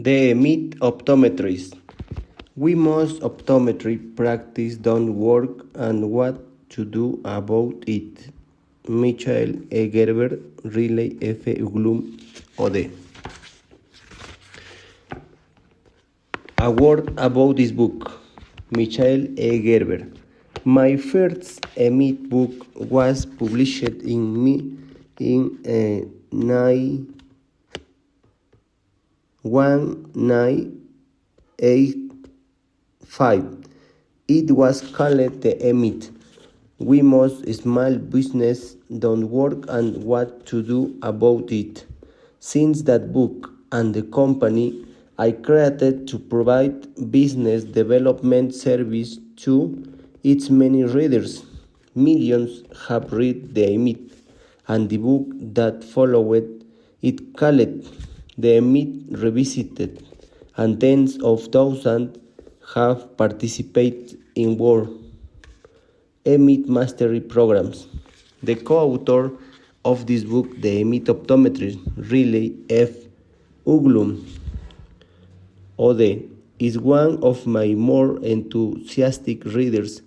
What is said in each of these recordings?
The myth optometrist. We must optometry practice don't work and what to do about it. Michael E. Gerber, Riley F. Uglum, OD. A word about this book. Michael E. Gerber. My first myth book was published in 1985. It was called The Myth. We must small business don't work and what to do about it. Since that book and the company I created to provide business development service to its many readers. Millions have read The Myth, and the book that followed it called The Myth Revisited, and tens of thousands have participated in world myth mastery programs. The co-author of this book, The Myth Optometrist, Riley F. Uglum, OD, is one of my more enthusiastic readers,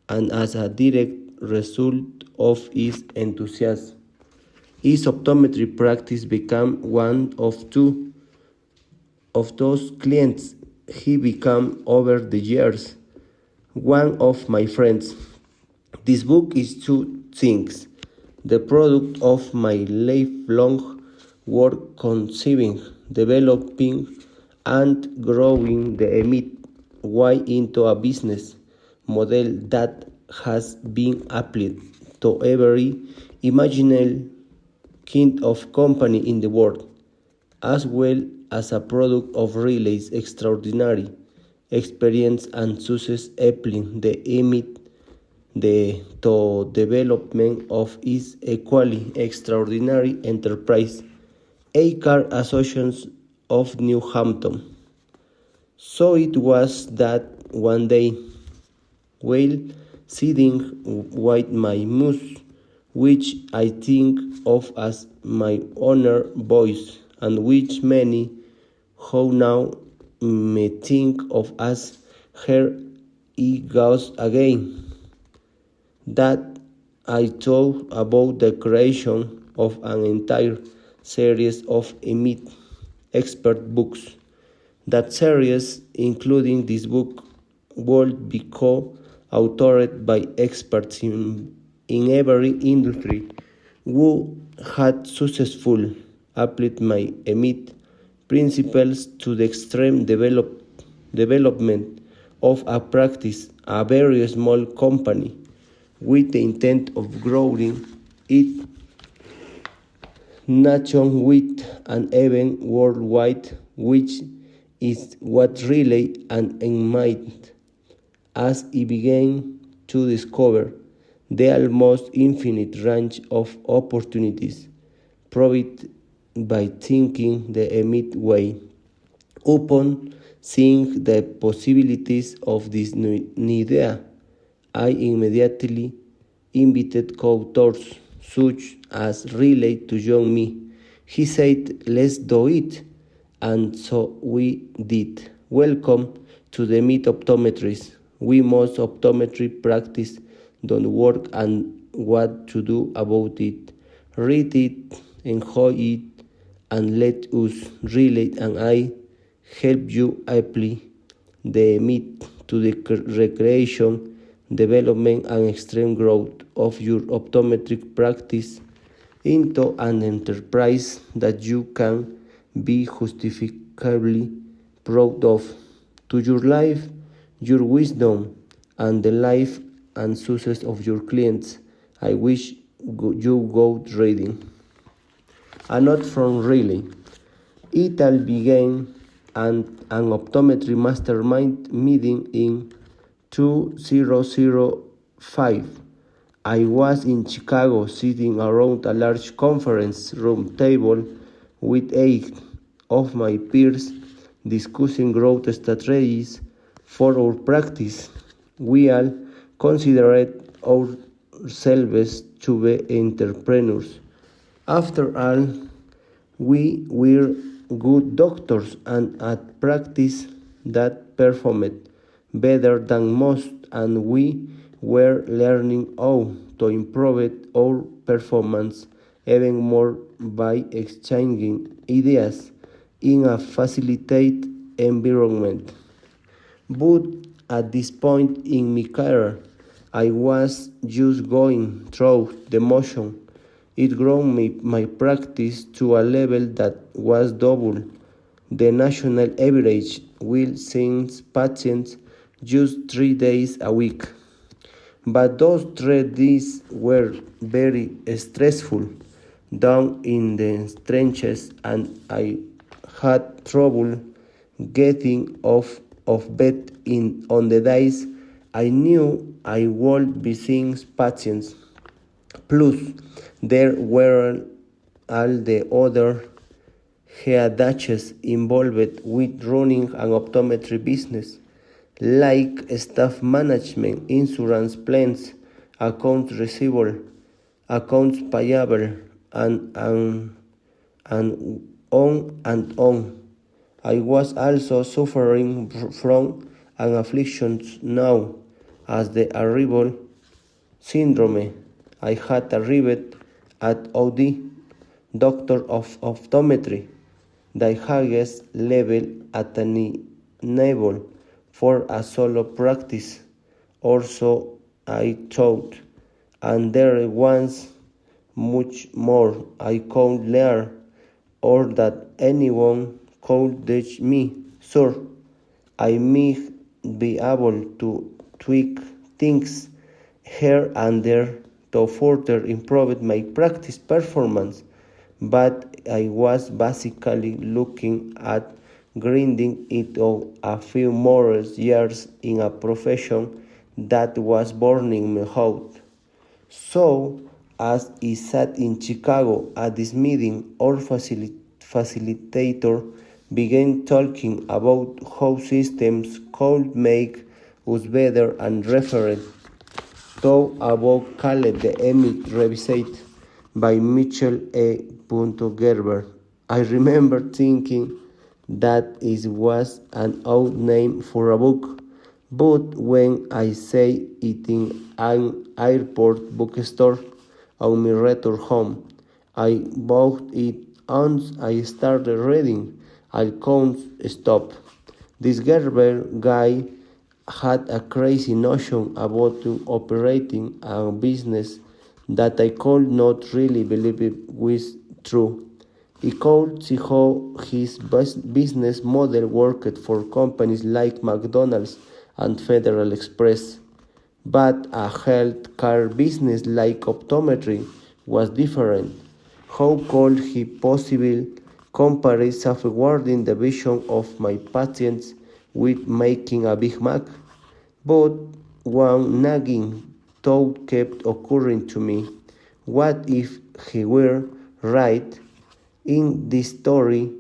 and as a direct result of his enthusiasm, his optometry practice became one of those clients he became over the years. One of my friends. This book is two things: the product of my lifelong work conceiving, developing, and growing the myth way into a business model that has been applied to every imaginable kind of company in the world, as well as a product of Riley's extraordinary experience and success applying the myth to development of his equally extraordinary enterprise, a car association of New Hampton. So it was that one day, while sitting with my muse, which I think of as my honor voice, and which many who now may think of as her goes again, that I thought about the creation of an entire series of myth expert books. That series, including this book, would be co-authored by experts in every industry who had successfully applied my myth principles to the extreme development of a practice, a very small company, with the intent of growing it nationwide and even worldwide, which is what really and in mind as he began to discover the almost infinite range of opportunities provided by thinking the myth way. Upon seeing the possibilities of this new idea, I immediately invited co-authors such as Riley to join me. He said, "Let's do it," and so we did. Welcome to the Myth Optometrist. We must optometry practice don't work and what to do about it. Read it, enjoy it, and let us, Riley and I, help you apply the myth to the recreation, development, and extreme growth of your optometric practice into an enterprise that you can be justifiably proud of. To your life, your wisdom, and the life and success of your clients, I wish you good reading. A note from Riley. It all began at an optometry mastermind meeting in 2005. I was in Chicago sitting around a large conference room table with 8 of my peers discussing growth strategies for our practice. We all considered ourselves to be entrepreneurs. After all, we were good doctors and at practice that performed better than most, and we were learning how to improve our performance even more by exchanging ideas in a facilitated environment. But at this point in my career, I was just going through the motion. It grew my practice to a level that was double the national average, while seeing patients just 3 days a week. But those 3 days were very stressful down in the trenches, and I had trouble getting of bed on the days I knew I would be seeing patients. Plus, there were all the other headaches involved with running an optometry business, like staff management, insurance plans, accounts receivable, accounts payable, and on and on. I was also suffering from an affliction known as the arrival syndrome. I had arrived at OD, Doctor of Optometry, the highest level attainable for a solo practice, or so I thought, and there was much more I could learn, or that anyone could teach me. Sure, I may be able to tweak things here and there to further improve my practice performance, but I was basically looking at grinding it out a few more years in a profession that was burning me out. So, as I sat in Chicago at this meeting, our facilitator began talking about how systems could make us better and referred to a book called The Emit Revised by Mitchell A. Gerber. I remember thinking that it was an odd name for a book, but when I saw it in an airport bookstore on my return home, I bought it and I started reading. I couldn't stop. This Gerber guy had a crazy notion about operating a business that I could not really believe it was true. He could see how his business model worked for companies like McDonald's and Federal Express. But a healthcare business like optometry was different. How could he possibly compare safeguarding the vision of my patients with making a Big Mac? But one nagging thought kept occurring to me. What if he were right? In the story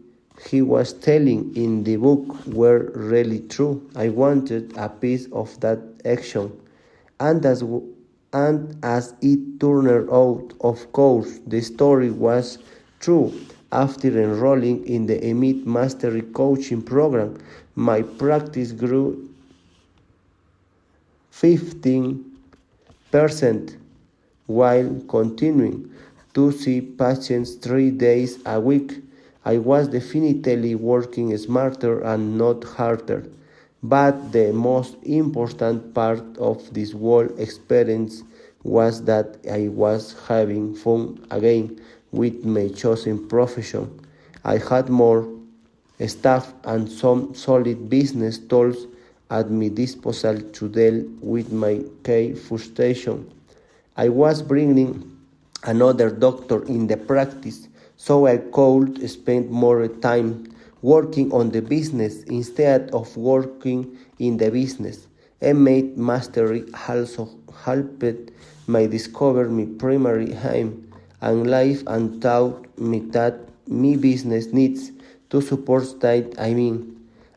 he was telling in the book were really true. I wanted a piece of that action. And as it turned out, of course, the story was true. After enrolling in the EMIT Mastery Coaching Program, my practice grew 15% while continuing to see patients 3 days a week. I was definitely working smarter and not harder. But the most important part of this whole experience was that I was having fun again with my chosen profession. I had more staff and some solid business tools at my disposal to deal with my key frustration. I was bringing another doctor in the practice so I could spend more time working on the business instead of working in the business. Made mastery also helped me discover my primary aim and life and taught me that my business needs to support that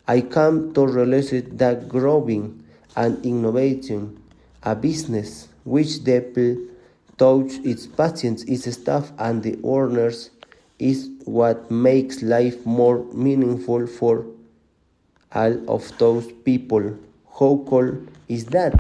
I come to realize that growing and innovating a business which deeply touch its patients, its staff, and the owners is what makes life more meaningful for all of those people. How cool is that?